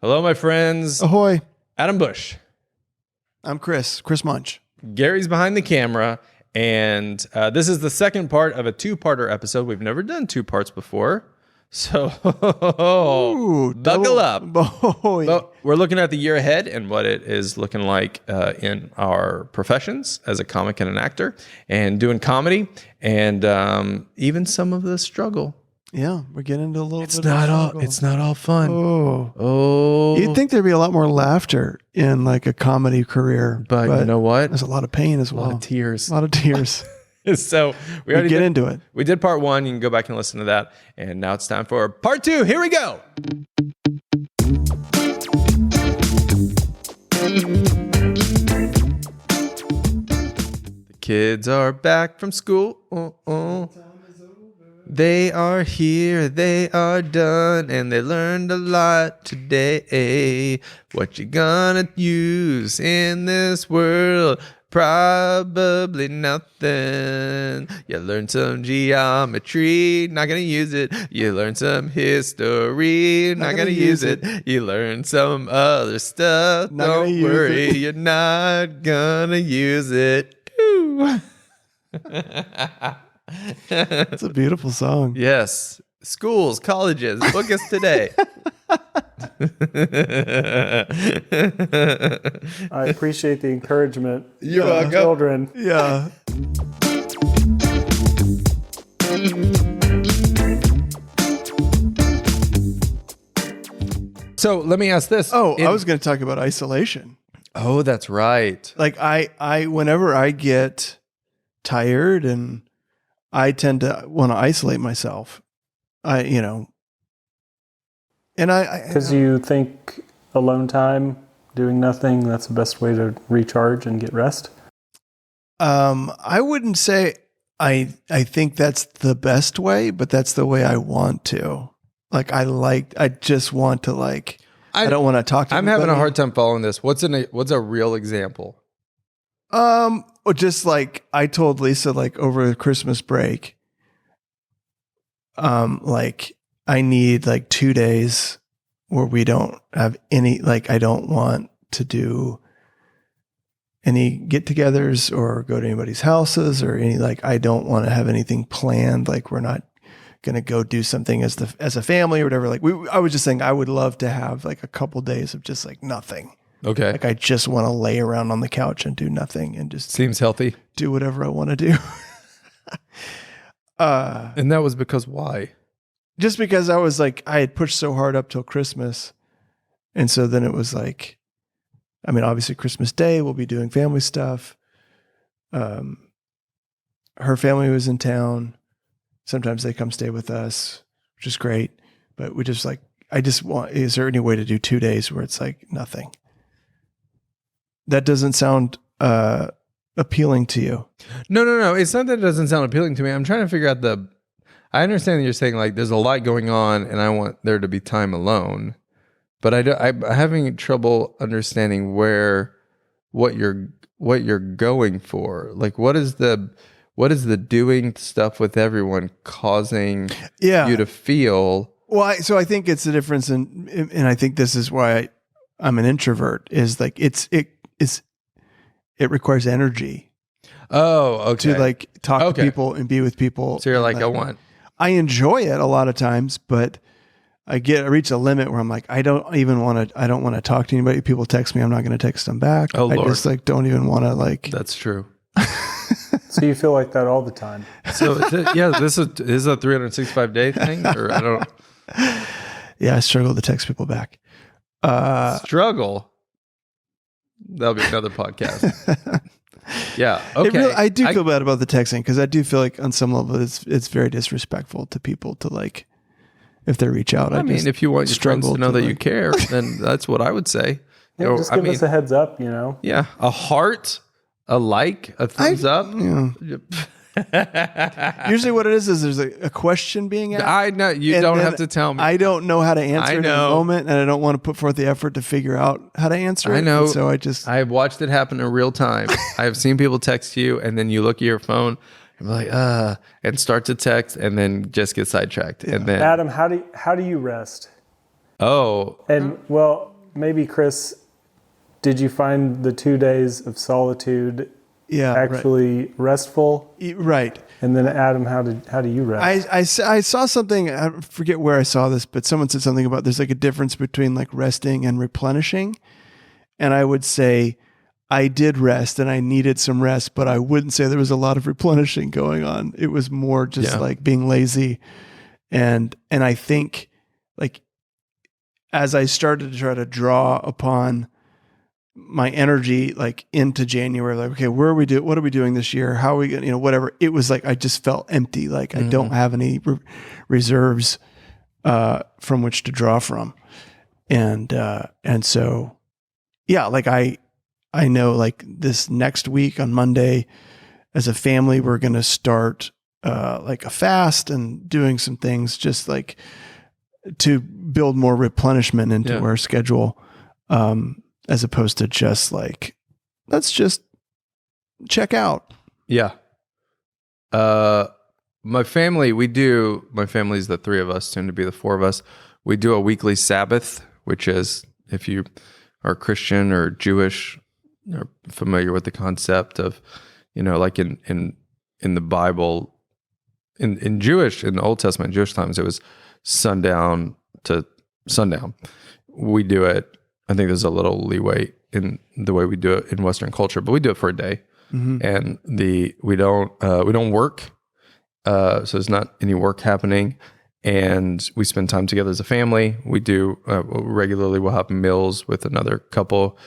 Hello, my friends. Ahoy. Adam Bush. I'm Chris Munch. Gary's behind the camera, and this is the second part of a two-parter episode. We've never done two parts before, so buckle up. Boy. But we're looking at the year ahead and what it is looking like in our professions as a comic and an actor, and doing comedy, and even some of the struggle. Yeah, we're getting into a little bit It's of not all fun. Oh. You'd think there'd be a lot more laughter in like a comedy career. But you know what? There's a lot of pain as well. A lot of tears. A lot of tears. So we already get into it. We did part one. You can go back and listen to that. And now it's time for part two. Here we go. The kids are back from school. They are here, they are done, and they learned a lot today. What you gonna use in this world? Probably nothing. You learn some geometry, not gonna use it. You learn some history, not gonna use it. You learn some other stuff, don't worry, you're not gonna use it. It's a beautiful song. Yes. Schools, colleges, book us today. I appreciate the encouragement. You're welcome. Children. Yeah. So let me ask this. I was going to talk about isolation. Oh, that's right. Like I whenever I get tired and I tend to want to isolate myself. Because you think alone time, doing nothing, that's the best way to recharge and get rest? I wouldn't say I think that's the best way, but that's the way I want to. I just want to I don't want to talk to I'm anybody. having a hard time following this. What's a real example? Or just like I told Lisa, over the Christmas break, I need 2 days where we don't have any, I don't want to do any get-togethers or go to anybody's houses or any, I don't want to have anything planned. We're not going to go do something as a family or whatever. I was just saying I would love to have a couple days of just nothing. Okay. I just want to lay around on the couch and do nothing and just seems healthy. Do whatever I want to do. And that was because why? Just because I was I had pushed so hard up till Christmas. And so then it was obviously Christmas Day, we'll be doing family stuff. Her family was in town. Sometimes they come stay with us, which is great. But we just is there any way to do 2 days where it's nothing? That doesn't sound appealing to you. No. It's not that it doesn't sound appealing to me. I'm trying to figure out I understand that you're saying there's a lot going on and I want there to be time alone, but I'm having trouble understanding what you're going for. What is the doing stuff with everyone causing you to feel? Well, so I think it's the difference and I think this is why I'm an introvert is it requires energy. Oh, okay. To talk to people and be with people. So you're I enjoy it a lot of times, but I reach a limit where I'm I don't want to talk to anybody. People text me, I'm not going to text them back. Oh, Lord. I just don't even want to That's true. So you feel like that all the time. So this is a 365 day thing, or I don't. Yeah, I struggle to text people back. Struggle. That'll be another podcast. Yeah. Okay. I do feel bad about the texting because I do feel on some level it's very disrespectful to people to if they reach out. I mean, if you want your friends to know that you care, then that's what I would say. Yeah, just give us a heads up, Yeah, a heart, a like, a thumbs up. Usually what it is there's a question being asked. I know. You don't have to tell me. I don't know how to answer it in the moment, and I don't want to put forth the effort to figure out how to answer it. I know. And so I have watched it happen in real time. I have seen people text you, and then you look at your phone, and and start to text, and then just get sidetracked. Yeah. And then Adam, how do you rest? Oh, And well, maybe Chris, did you find the 2 days of solitude Yeah. actually restful? Right. And then Adam, how do you rest? I saw something, I forget where I saw this, but someone said something about there's like a difference between like resting and replenishing. And I would say I did rest and I needed some rest, but I wouldn't say there was a lot of replenishing going on. It was more just like being lazy. And I think like as I started to try to draw upon my energy like into January, like, okay, what are we doing this year? How are we going, whatever. It was like, I just felt empty. Like I don't have any reserves, from which to draw from. And so, yeah, like I know like this next week on Monday as a family, we're going to start, like a fast and doing some things just like to build more replenishment into our schedule. As opposed to just like, let's just check out. Yeah. My family's the three of us, soon to be the four of us. We do a weekly Sabbath, which is, if you are Christian or Jewish or familiar with the concept of, like in the Bible, in the Old Testament, Jewish times, it was sundown to sundown. We do it. I think there's a little leeway in the way we do it in Western culture, but we do it for a day, and we don't work, so there's not any work happening, and we spend time together as a family. We do regularly. We'll have meals with another couple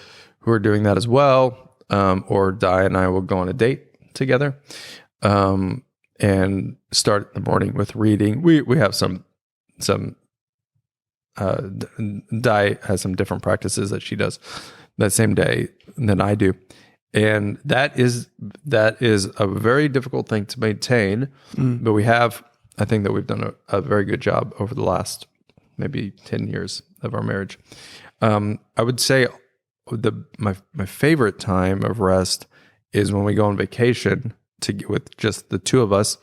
who are doing that as well, or Di and I will go on a date together, and start the morning with reading. We have some. Di has some different practices that she does that same day than I do, and that is a very difficult thing to maintain. But I think that we've done a very good job over the last maybe 10 years of our marriage. I would say my favorite time of rest is when we go on vacation with just the two of us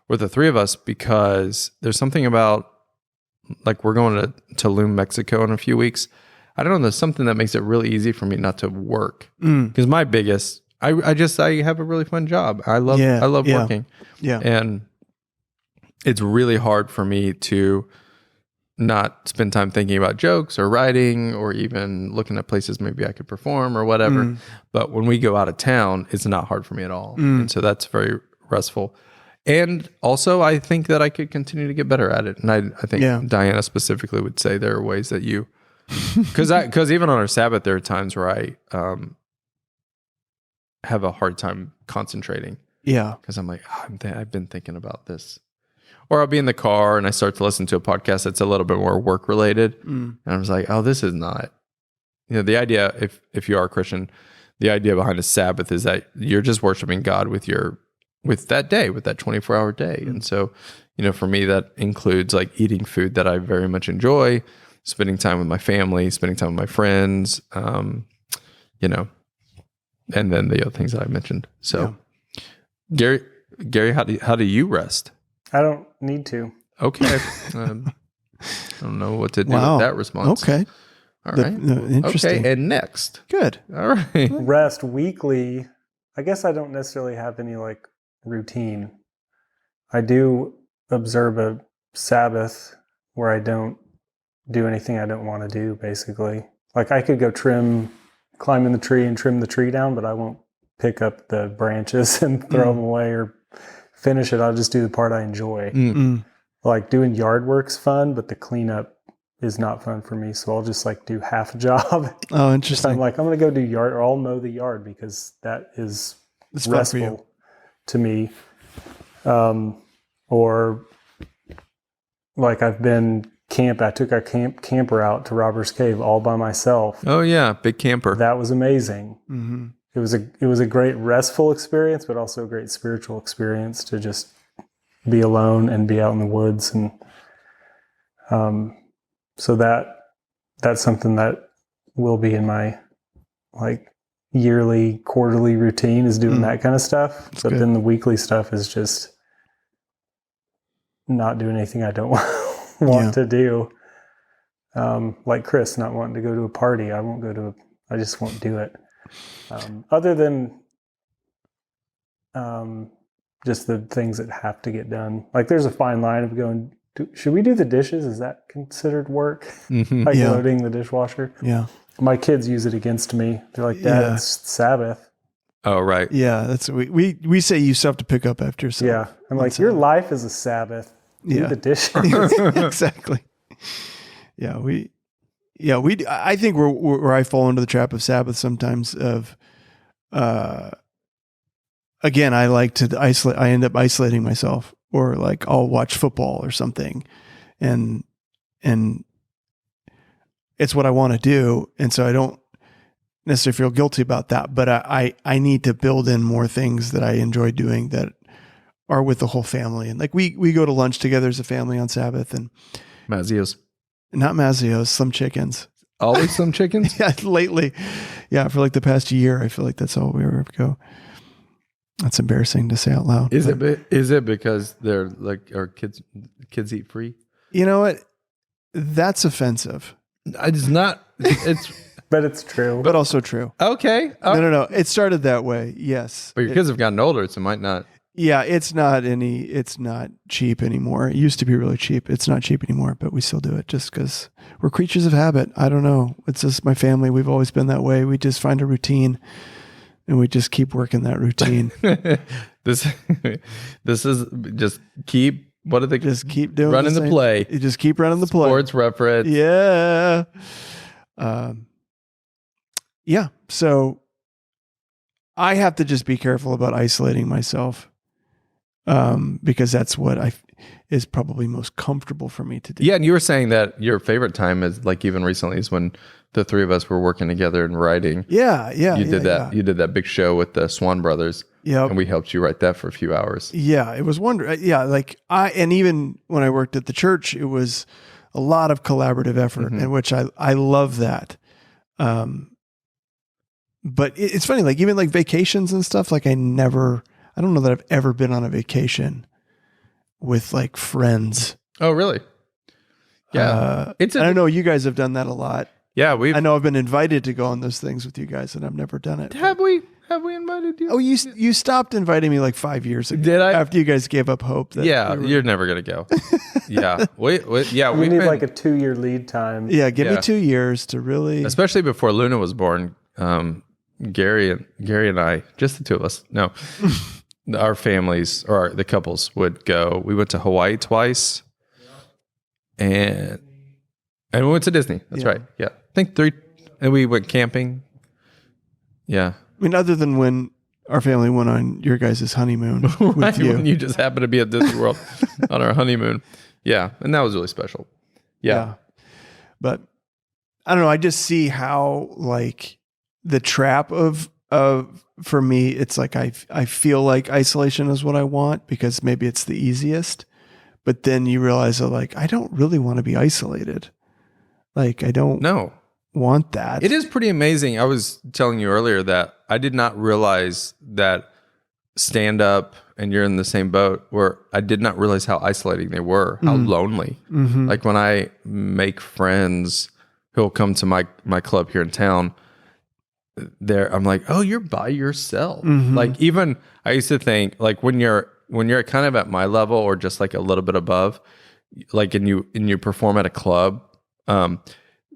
or the three of us, because there's something about, like, we're going to Tulum, Mexico in a few weeks. I don't know. There's something that makes it really easy for me not to work. Because my biggest, I have a really fun job. I love working. Yeah. And it's really hard for me to not spend time thinking about jokes or writing or even looking at places maybe I could perform or whatever. But when we go out of town, it's not hard for me at all. And so that's very restful. And also, I think that I could continue to get better at it. And I think Diana specifically would say there are ways that you, because even on our Sabbath, there are times where I have a hard time concentrating. Yeah. Because I'm like, I've been thinking about this. Or I'll be in the car and I start to listen to a podcast that's a little bit more work related. And I was like, this is not, the idea, if you are a Christian, the idea behind a Sabbath is that you're just worshiping God with that day, with that 24-hour day. And so, for me, that includes like eating food that I very much enjoy, spending time with my family, spending time with my friends, and then the other things that I mentioned. So Gary, how do you rest? I don't need to. Okay. I don't know what to do with that response. Okay. All right. Interesting. Okay. And next. Good. All right. Rest weekly. I guess I don't necessarily have any like routine. I do observe a Sabbath where I don't do anything I don't want to do, basically. Like I could go climb in the tree and trim the tree down, but I won't pick up the branches and throw them away or finish it. I'll just do the part I enjoy. Like doing yard work's fun, but the cleanup is not fun for me. So I'll just like do half a job. Oh, interesting. I'm like, I'm going to go do yard, or I'll mow the yard because that is restful to me. Or like I've been I took our camper out to Robbers Cave all by myself. Oh yeah. Big camper. That was amazing. Mm-hmm. It was a great restful experience, but also a great spiritual experience to just be alone and be out in the woods. And, so that's something that will be in my like yearly, quarterly routine, is doing that kind of stuff. But then the weekly stuff is just not doing anything I don't want to do. Like Chris not wanting to go to a party. I just won't do it. Other than just the things that have to get done. Like there's a fine line of going, should we do the dishes? Is that considered work? Like loading the dishwasher? Yeah. My kids use it against me. They're like, Dad, it's Sabbath. Oh, right. Yeah. That's we say you still have to pick up after yourself. Yeah. I'm like, your life is a Sabbath. Do the dishes. Exactly. Yeah. I think where I fall into the trap of Sabbath sometimes of, again, I like to isolate. I end up isolating myself, or like I'll watch football or something, and it's what I want to do, and so I don't necessarily feel guilty about that. But I need to build in more things that I enjoy doing that are with the whole family, and like we go to lunch together as a family on Sabbath, and Mazio's. Not Mazio's, some chickens. Always some chickens? Yeah, lately. Yeah, for like the past year, I feel like that's all we ever go. That's embarrassing to say out loud. Is it because they're like, our kids eat free? You know what? That's offensive. It's not. It's but it's true. But also true. Okay. No. It started that way. Yes. But your kids have gotten older, so it might not. Yeah, it's not cheap anymore. It used to be really cheap. It's not cheap anymore, but we still do it just because we're creatures of habit. I don't know. It's just my family. We've always been that way. We just find a routine and we just keep working that routine. This is just keep, what do they just keep doing running the play. You just keep running the play. Sports reference. Yeah. Yeah. So I have to just be careful about isolating myself. Because that's what is probably most comfortable for me to do. Yeah, and you were saying that your favorite time is like even recently is when the three of us were working together and writing. Yeah. You did that. Yeah. You did that big show with the Swan Brothers. Yeah, and we helped you write that for a few hours. Yeah, it was wonderful. Yeah, like and even when I worked at the church, it was a lot of collaborative effort, in which I love that. But it's funny, like even like vacations and stuff. Like I don't know that I've ever been on a vacation with like friends. Oh, really? Yeah. I don't know. You guys have done that a lot. Yeah. I know I've been invited to go on those things with you guys and I've never done it. Have we invited you? Oh, you stopped inviting me like 5 years ago. Did I? After you guys gave up hope. That you're never going to go. Yeah. We need like a 2-year lead time. Yeah. Give me 2 years to really. Especially before Luna was born. Gary and I, just the two of us. No. Our families or the couples would go. We went to Hawaii twice, and we went to Disney. That's right. Yeah, I think 3, and we went camping. Yeah, I mean, other than when our family went on your guys' honeymoon with you, when you just happened to be at Disney World on our honeymoon. Yeah, and that was really special. Yeah, but I don't know. I just see how like the trap of for me, it's like I feel like isolation is what I want because maybe it's the easiest, but then you realize that like I don't really want to be isolated. Like I don't want that. It is pretty amazing. I was telling you earlier that I did not realize that stand up and you're in the same boat where I did not realize how isolating they were, how lonely. Like when I make friends who'll come to my club here in town, I'm like, oh, you're by yourself. Like even I used to think like when you're kind of at my level or just like a little bit above, like and you perform at a club,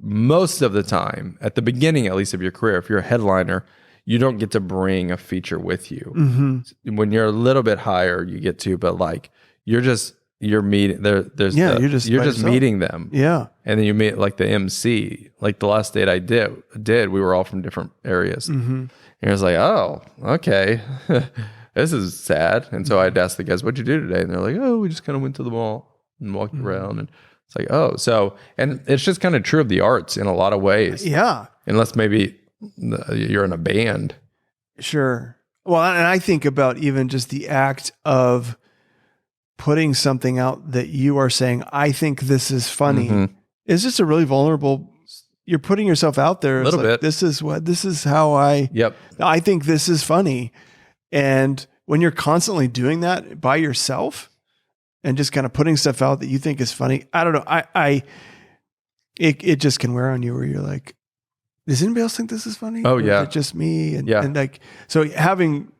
most of the time at the beginning at least of your career, if you're a headliner, you don't get to bring a feature with you. When you're a little bit higher, you get to, but like you're meeting you're just meeting them. Yeah. And then you meet like the MC. Like the last date I did, we were all from different areas. And I was like, oh, okay. This is sad. And so I'd ask the guys, what'd you do today? And they're like, oh, we just kind of went to the mall and walked around. And it's like, oh, so, and it's just kind of true of the arts in a lot of ways. Yeah. Unless maybe you're in a band. Sure. Well, and I think about even just the act of putting something out that you are saying, I think this is funny, is just a really vulnerable, you're putting yourself out there. A little bit. This is how I think this is funny. And when you're constantly doing that by yourself and just kind of putting stuff out that you think is funny, I don't know. it just can wear on you where you're like, does anybody else think this is funny? Oh, Or yeah. is it just me? And, Yeah. and like, so having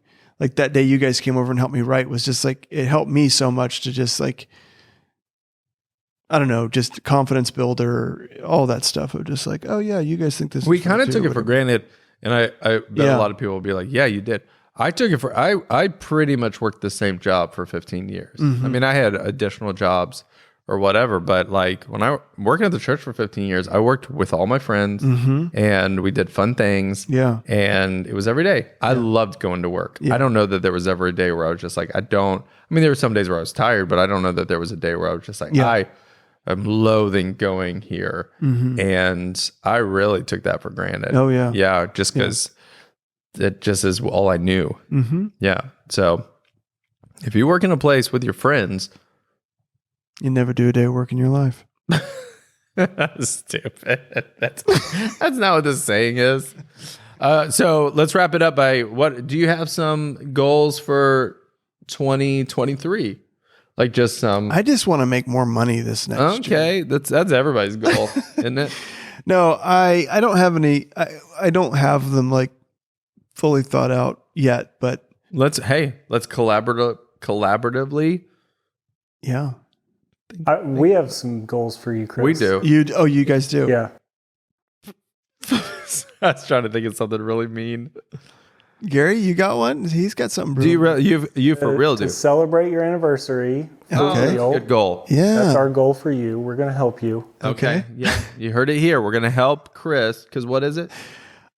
like that day you guys came over and helped me write was just like, it helped me so much to just like, I don't know, just confidence builder, all that stuff of just like, oh yeah, you guys think this We is funny kind of too, took it for whatever. granted, and I bet Yeah. a lot of people will be like, "Yeah, you did." I took it for I pretty much worked the same job for 15 years. Mm-hmm. I mean, I had additional jobs or whatever, but like when I working at the church for 15 years, I worked with all my friends, and we did fun things. Mm-hmm. Yeah. And it was every day. I loved going to work. I don't know that there was ever a day where I was just like, I mean, there were some days where I was tired, but I don't know that there was a day where I was just like, Yeah. I'm loathing going here. And I really took that for granted. Oh, yeah. Yeah. Just because it just is all I knew. Mm-hmm. Yeah. So if you work in a place with your friends, You never do a day of work in your life. stupid. That's not what this saying is. So let's wrap it up by what do you have some goals for 2023? Like just some. I just want to make more money this next year. Okay, that's everybody's goal, isn't it? No, I don't have any. I don't have them like fully thought out yet. But Let's collaboratively. yeah, We have some goals for you, Chris. We do. you guys do. Yeah. I was trying to think of something really mean. Gary, you got one? He's got something. Do you brewing. you for real To do? celebrate your anniversary. Oh, Okay. that's a good goal. Yeah. That's our goal for you. We're going to help you. Okay. Yeah, you heard it here. We're gonna help Chris because what is it?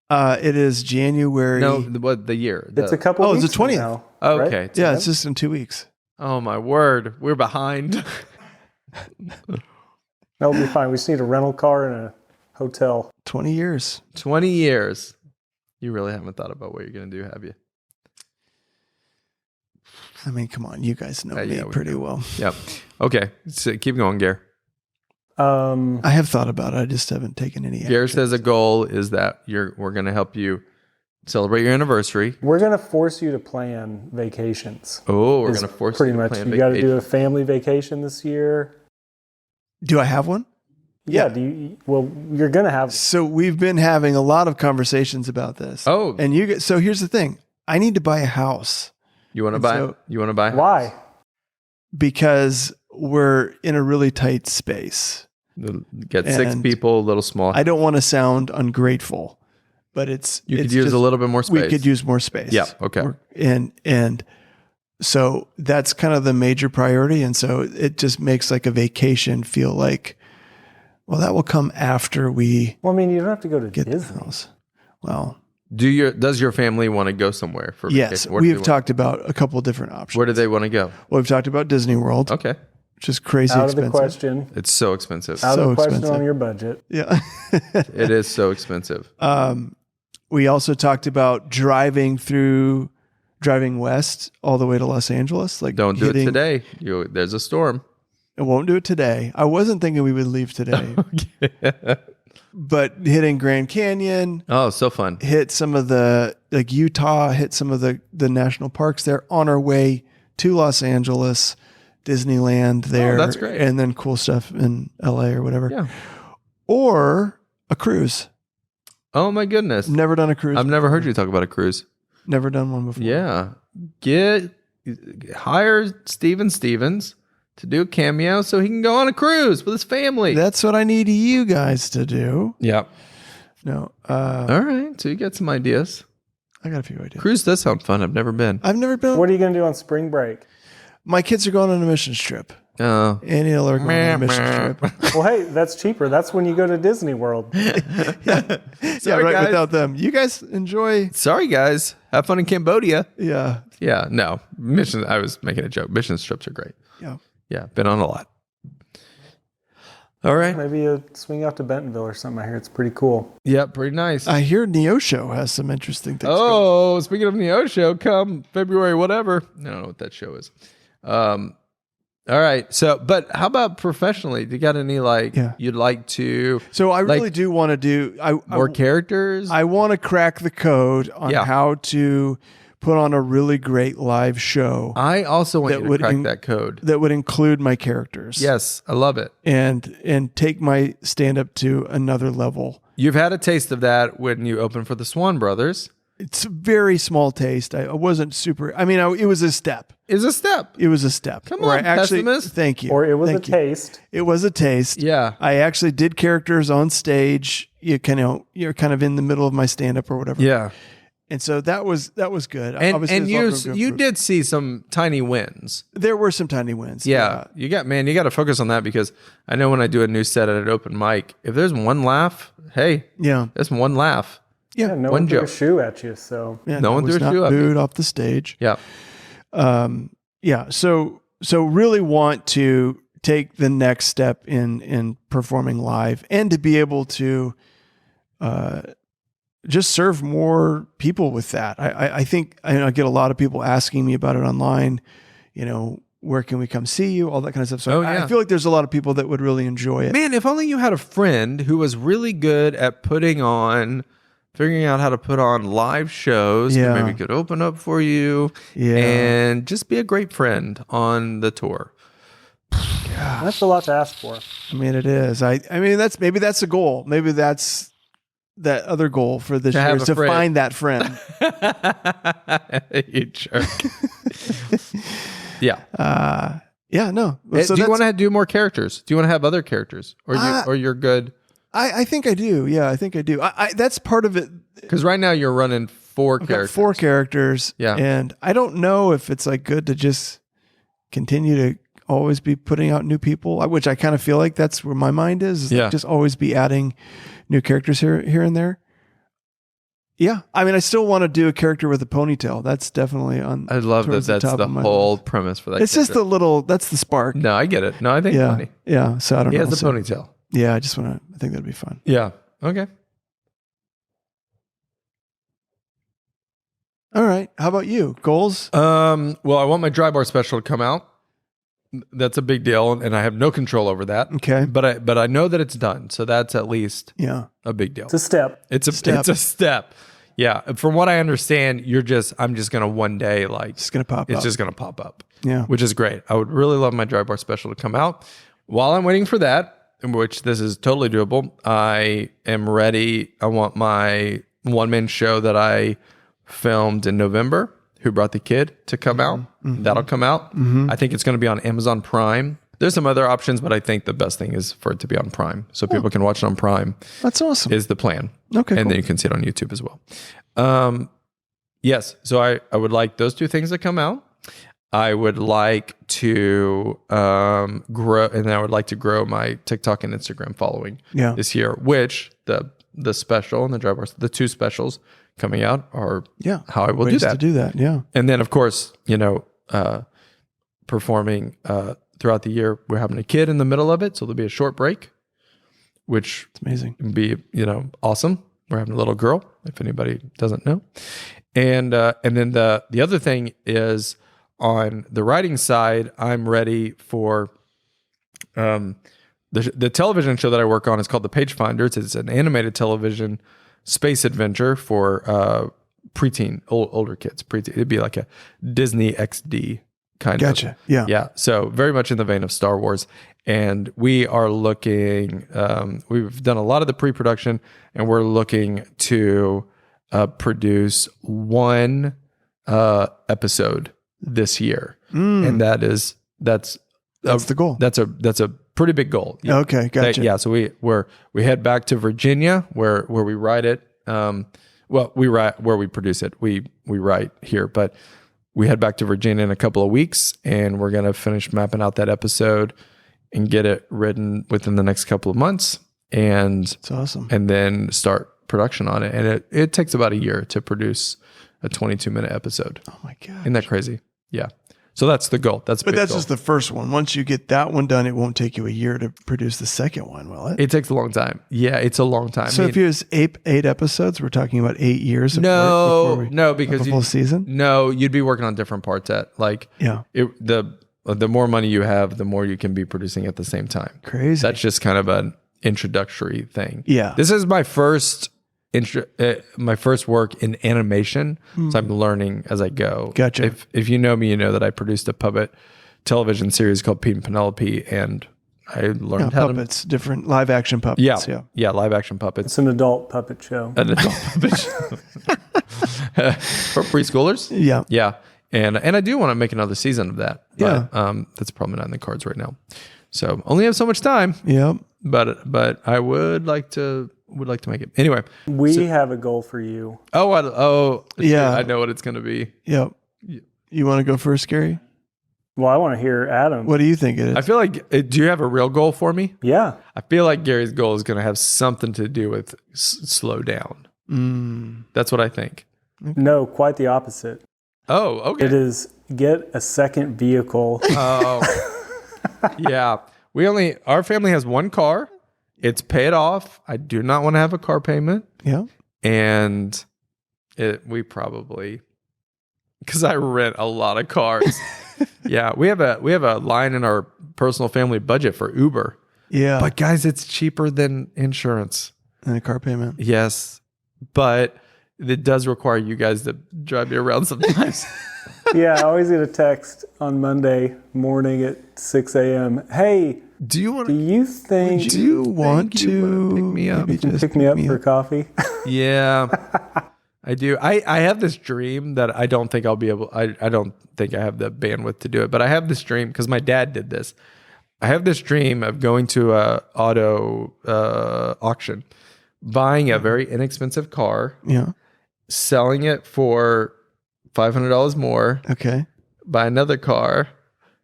It is January. No, what the year? It's a couple Oh, weeks it's the 20th. from now. Okay. Right? Yeah, it's just in 2 weeks. Oh my word, we're behind. That'll be fine. We just need a rental car and a hotel. 20 years. 20 years. You really haven't thought about what you're gonna do, have you? I mean, come on, you guys know me yeah, we pretty know. well. Yep. Okay. So keep going, Gare. I have thought about it. I just haven't taken any Gare action. says a goal is that we're gonna help you celebrate your anniversary. We're going to force you to plan vacations. Oh, we're Is gonna force pretty you to much. plan You got to vacation. do a family vacation this year. Do I have one? Yeah. Yeah. Well, you're going to have. So we've been having a lot of conversations about this. Oh. And so here's the thing. I need to buy a house You want to And buy? so- You want to buy? Why? because we're in a really tight space. Get 6 And people, a little small. I don't want to sound ungrateful, but You could it's use just- a little bit more space. We could use more space. Yeah, okay. And so that's kind of the major priority. And so it just makes like a vacation feel like, well, that will come after we Well, I mean, you don't have to go to get the Disney. house. Well, Does your family want to go somewhere for yes, vacation? Where do they we've want- talked about a couple of different options. Where do they want to go? Well, we've talked about Disney World, Okay. which is crazy Out of the expensive. question. It's so expensive. Out So of the question expensive. on your budget. Yeah. It is so expensive. We also talked about driving west all the way to Los Angeles. Like Don't do it today. There's a storm. I won't do it today. I wasn't thinking we would leave today, but hitting Grand Canyon, Oh, so fun. hit some of the like Utah, hit some of the national parks there on our way to Los Angeles, Disneyland there. that's great. And then cool stuff in LA or whatever. Yeah. Or a cruise. Oh my goodness. Never done a cruise. I've never heard you talk about a cruise. Never done one before. Yeah. Hire Steven Stevens to do a cameo so he can go on a cruise with his family. That's what I need you guys to do. Yeah. No, All right. So you got some ideas. I got a few ideas. Cruise does sound fun. I've never been. I've never been. What are you going to do on spring break? My kids are going on a missions trip. Oh. Annie and Ella are going on a missions trip. Well, hey, that's cheaper. That's when you go to Disney World. Yeah, Sorry, right. guys. Without them, you guys enjoy. Sorry, guys. Have fun in Cambodia. Yeah, Yeah. No. Mission. I was making a joke. Mission trips are great. yeah. Yeah. Been on a lot. All right. Maybe you swing out to Bentonville or something. I hear it's pretty cool. Yeah. Pretty nice. I hear Neosho has some interesting things. going. Oh, speaking of Neo Show, come February, whatever. I don't know what that show is. All right. So, but how about professionally? Do you got any you'd like to So I really like, do want to do more characters? I want to crack the code on Yeah. how to put on a really great live show I also want That you to would crack that code. that would include my characters. Yes, I love it. And take my stand-up to another level. You've had a taste of that when you opened for the Swan Brothers. It's a very small taste. I wasn't super. I mean, it was a step. Is a step. It was a step. Come where on, I actually, pessimist. Thank you. Or it was Thank a you. taste. It was a taste. Yeah. I actually did characters on stage. You're kind of in the middle of my stand-up or whatever. Yeah. And so that was good. And Obviously, and there's a lot of you room for did see some tiny wins. There were some tiny wins. Yeah. You got to focus on that, because I know when I do a new set at an open mic, if there's one laugh, hey, Yeah. that's one laugh. Yeah. Yeah, no One one threw a joke. shoe at you, so Yeah, No one was threw a not shoe at me. booed off the stage. Yeah. Yeah. So really want to take the next step in performing live, and to be able to just serve more people with that. I think I get a lot of people asking me about it online, where can we come see you? All that kind of stuff. So Oh, yeah. I feel like there's a lot of people that would really enjoy it. Man, if only you had a friend who was really good at figuring out how to put on live shows. Yeah. Maybe could open up for you. Yeah. And just be a great friend on the tour. that's a lot to ask for. I mean, it is. I mean, that's the goal. Maybe that's that other goal for this To year, have is a to friend. find that friend. You jerk. Yeah. Yeah, no. Do you that's- want to do more characters? Do you want to have other characters? Or you're good? I think I do. Yeah, I think I do. I that's part of it. Because right now you're running 4 I've got characters. 4 characters. Yeah. And I don't know if it's like good to just continue to always be putting out new people, which I kind of feel like that's where my mind is Yeah. like just always be adding new characters here and there. Yeah. I mean, I still want to do a character with a ponytail. That's definitely on. I love that towards that's top the of my whole list. premise for that It's just character. that's the spark. No, I get it. No, I think Yeah. funny. Yeah. So I don't He know. has the So- ponytail. Yeah. I think that'd be fun. Yeah. Okay. All right. How about you? Goals? Well, I want my dry bar special to come out. That's a big deal, and I have no control over that. Okay. But I know that it's done, so that's at least Yeah. a big deal. It's a step. It's a step. It's a step. Yeah. From what I understand, I'm just gonna one day It's going to pop it's up. just gonna pop up. Yeah. Which is great. I would really love my dry bar special to come out. While I'm waiting for that, in which this is totally doable, I am ready. I want my one-man show that I filmed in November, Who Brought the Kid, to come out. That'll come out. I think it's going to be on Amazon Prime. There's some other options, but I think the best thing is for it to be on Prime, so people can watch it on Prime. That's awesome. Is the plan. Okay, And cool. then you can see it on YouTube as well. Yes. So I would like those 2 things to come out. I would like to grow, and I would like to grow my TikTok and Instagram following Yeah. this year, which the special and the dry bars, the 2 specials coming out are how I will do Ways that. to do that. Yeah. And then, of course, performing throughout the year. We're having a kid in the middle of it, so there'll be a short break, which It's amazing. would be awesome. We're having a little girl, if anybody doesn't know. And then the other thing is, on the writing side, I'm ready for the television show that I work on is called The Page Finders. It's an animated television space adventure for preteen, older kids. Preteen. It'd be like a Disney XD kind of. Gotcha. Yeah. Yeah. So very much in the vein of Star Wars. And we are looking, we've done a lot of the pre-production, and we're looking to produce 1 episode this year. And that's the goal. That's a pretty big goal. Yeah. Okay. Gotcha. Yeah. So we head back to Virginia where we write it. We write where we produce it. We write here, but we head back to Virginia in a couple of weeks, and we're going to finish mapping out that episode and get it written within the next couple of months. And It's awesome. and then start production on it. And it takes about a year to produce a 22-minute episode. Oh my God. Isn't that crazy? Yeah. So that's the goal. But That's just the first one. Once you get that one done, it won't take you a year to produce the second one, will it? It takes a long time. Yeah, it's a long time. So if it was eight episodes, we're talking about 8 years of work no, before we no, have because a full season? No, you'd be working on different parts Yeah. the more money you have, the more you can be producing at the same time. Crazy. That's just kind of an introductory thing. Yeah. This is my first my first work in animation, so I'm learning as I go. Gotcha. If you know me, you know that I produced a puppet television series called Pete and Penelope, and I learned how puppets, different live action to puppets. yeah, live action puppets. It's an adult puppet show. An adult puppet show. For preschoolers. Yeah. And I do want to make another season of that. But, that's probably not in the cards right now. So only have so much time. Yep. But I would like to make it anyway. We have a goal for you. Yeah. I know what it's going to be. Yep. You want to go first, Gary? Well, I want to hear Adam. What do you think it is? I feel like, do you have a real goal for me? Yeah. I feel like Gary's goal is going to have something to do with slow down. That's what I think. No, quite the opposite. Oh, okay. It is get a second vehicle. Oh, yeah. Our family has one car. It's paid off. I do not want to have a car payment. Yeah. And we probably, because I rent a lot of cars. Yeah, we have a line in our personal family budget for Uber. Yeah. But guys, it's cheaper than insurance. And a car payment. Yes, but it does require you guys to drive me around sometimes. Yeah, I always get a text on Monday morning at 6 a.m. Hey, do you want do you think Do you want to pick me up? maybe just pick me up for coffee? Yeah, I do. I have this dream that I don't think I'll be able. I don't think I have the bandwidth to do it. But I have this dream because my dad did this. I have this dream of going to a auto auction, buying a very inexpensive car, Yeah. selling it for $500 more, Okay. buy another car,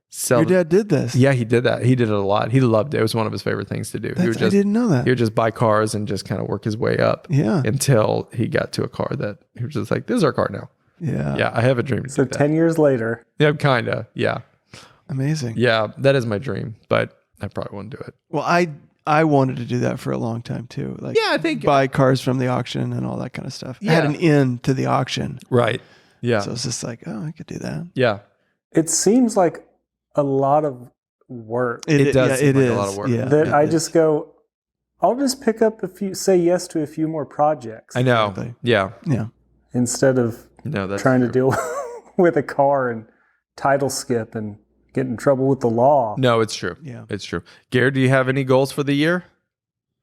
sell. Your dad did this. Yeah, he did that. He did it a lot. He loved it. It was one of his favorite things to do. I didn't know that. He would just buy cars and just kind of work his way up. Yeah. Until he got to a car that he was just like, this is our car now. Yeah. Yeah, I have a dream to So do that. 10 years later. Yeah, kind of. Yeah. Amazing. Yeah, that is my dream, but I probably won't do it. Well, I wanted to do that for a long time too. Like, Yeah, I think- buy cars from the auction and all that kind of stuff. I had Yeah. an in to the auction. Right. Yeah. So it's just like, oh, I could do that. Yeah. It seems like a lot of work It does Yeah, seem it like is. a lot of work. Yeah, that it I is. just go, I'll just pick up say yes to a few more projects I know. Exactly. Yeah. Yeah. instead of No, that's trying to true. deal with a car and title skip and get in trouble with the law. No, it's true. Yeah. It's true. Garrett, do you have any goals for the year?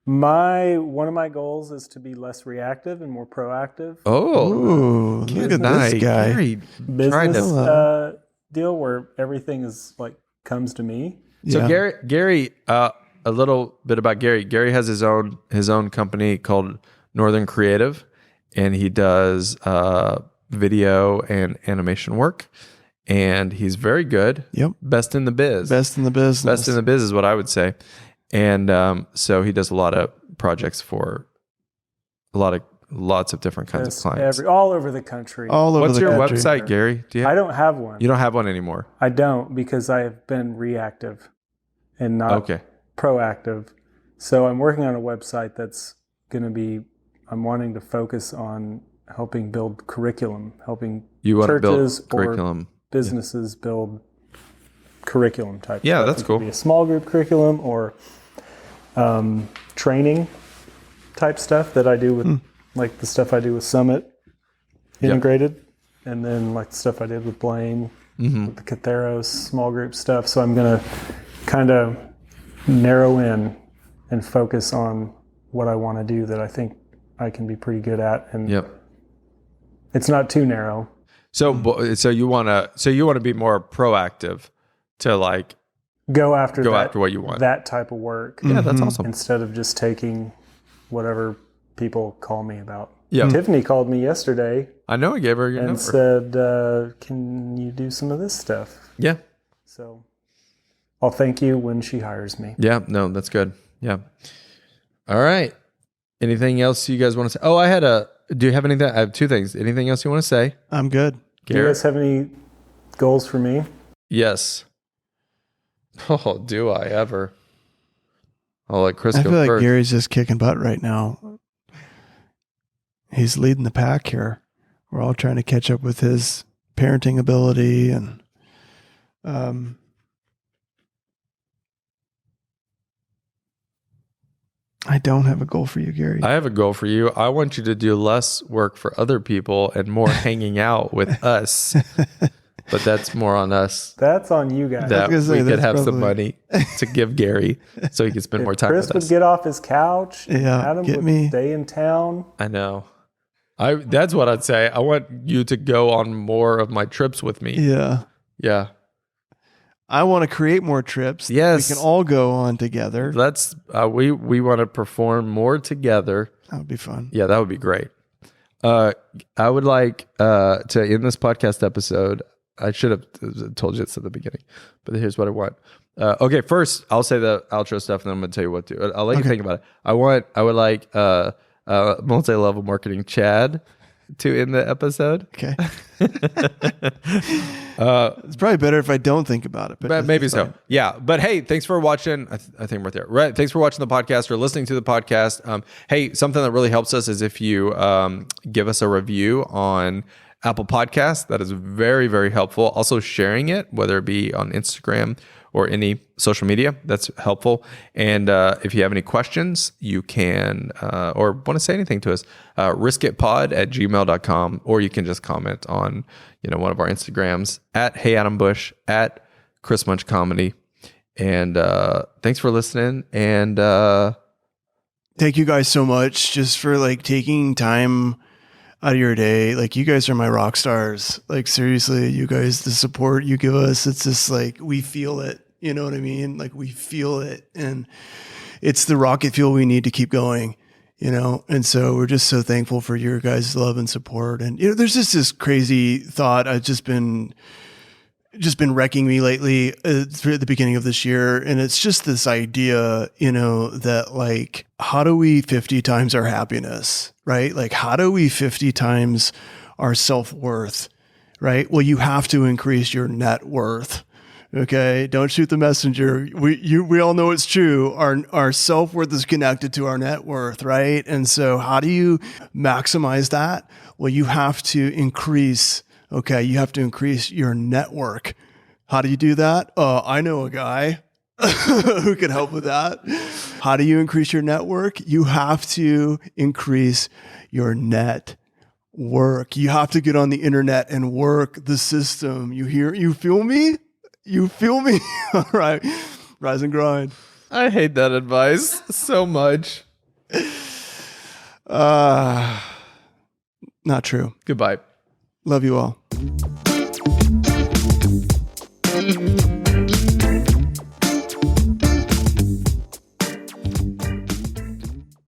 One of my goals is to be less reactive and more proactive. Oh, Ooh, look at this guy. Gary, trying Business to- deal where everything is like comes to me. So Yeah. Gary, a little bit about Gary. Gary has his own company called Northern Creative, and he does video and animation work, and he's very good. Yep. Best in the biz. Best in the business. Best in the biz is what I would say. And so he does a lot of projects for lots of different kinds of clients. All over the country. all over What's the your country. website, Gary? Do you I have, don't have one. you don't have one anymore? I don't because I have been reactive and not Okay. proactive. So I'm working on a website that's going to be, I'm wanting to focus on helping build curriculum, helping You want to churches build curriculum. or businesses build curriculum type Yeah, stuff. that's It cool. could be a small group curriculum or training type stuff that I do with, like the stuff I do with Summit integrated, and then like the stuff I did with Blame, with the Catheros small group stuff. So I'm going to kind of narrow in and focus on what I want to do that I think I can be pretty good at, and Yep. it's not too narrow. So you want to be more proactive to like Go after what you want. that type of work Yeah, that's awesome. instead of just taking whatever people call me about. Yeah. Tiffany called me yesterday I know I gave her your and number. said, "Can you do some of this stuff?" Yeah. So I'll thank you when she hires me. Yeah, no, that's good. Yeah. All right. Anything else you guys want to say? Oh, do you have anything? I have two things. Anything else you want to say? I'm good. Do you Garrett? guys have any goals for me? Yes. Oh, do I ever? I'll let Chris I go feel like first. Gary's just kicking butt right now. He's leading the pack here. We're all trying to catch up with his parenting ability and I don't have a goal for you, Gary. I have a goal for you. I want you to do less work for other people and more hanging out with us. But that's more on us. That's on you guys. That was gonna say, we could that's have some probably- money to give Gary so he can spend more time Chris with would us. get off his couch. Yeah, Adam get would me. stay in town. I know. That's what I'd say. I want you to go on more of my trips with me. Yeah. Yeah. I want to create more trips. that Yes. we can all go on together. Let's we want to perform more together. That would be fun. Yeah, that would be great. I would like to end this podcast episode. I should have told you this at the beginning, but here's what I want. Okay, first I'll say the outro stuff, and then I'm gonna tell you what to. I'll let you think about it. I would like multi-level marketing Chad to end the episode. Okay. It's probably better if I don't think about it. But maybe it's so. fine. Yeah. But hey, thanks for watching. I think I'm right there. Right. Thanks for watching the podcast or listening to the podcast. Hey, something that really helps us is if you give us a review on Apple Podcasts. That is very, very helpful. Also sharing it, whether it be on Instagram or any social media, that's helpful. And if you have any questions, you can, or want to say anything to us, riskitpod@gmail.com, or you can just comment on, one of our Instagrams at Hey Adam Bush, at Chris Munch Comedy. And thanks for listening. And Thank you guys so much just for taking time out of your day. You guys are my rock stars. Seriously, you guys, the support you give us, it's just we feel it. You know what I mean? We feel it, and it's the rocket fuel we need to keep going, And so we're just so thankful for your guys' love and support. And, there's just this crazy thought I've just been wrecking me lately at the beginning of this year. And it's just this idea, that how do we 50 times our happiness, right? How do we 50 times our self-worth, right? Well, you have to increase your net worth. Okay, don't shoot the messenger. We all know it's true. Our self-worth is connected to our net worth, right? And so how do you maximize that? Well, you have to increase your network. How do you do that? I know a guy who can help with that. How do you increase your network? You have to increase your net work. You have to get on the internet and work the system. You feel me? You feel me? All right. Rise and grind. I hate that advice so much. Not true. Goodbye. Love you all.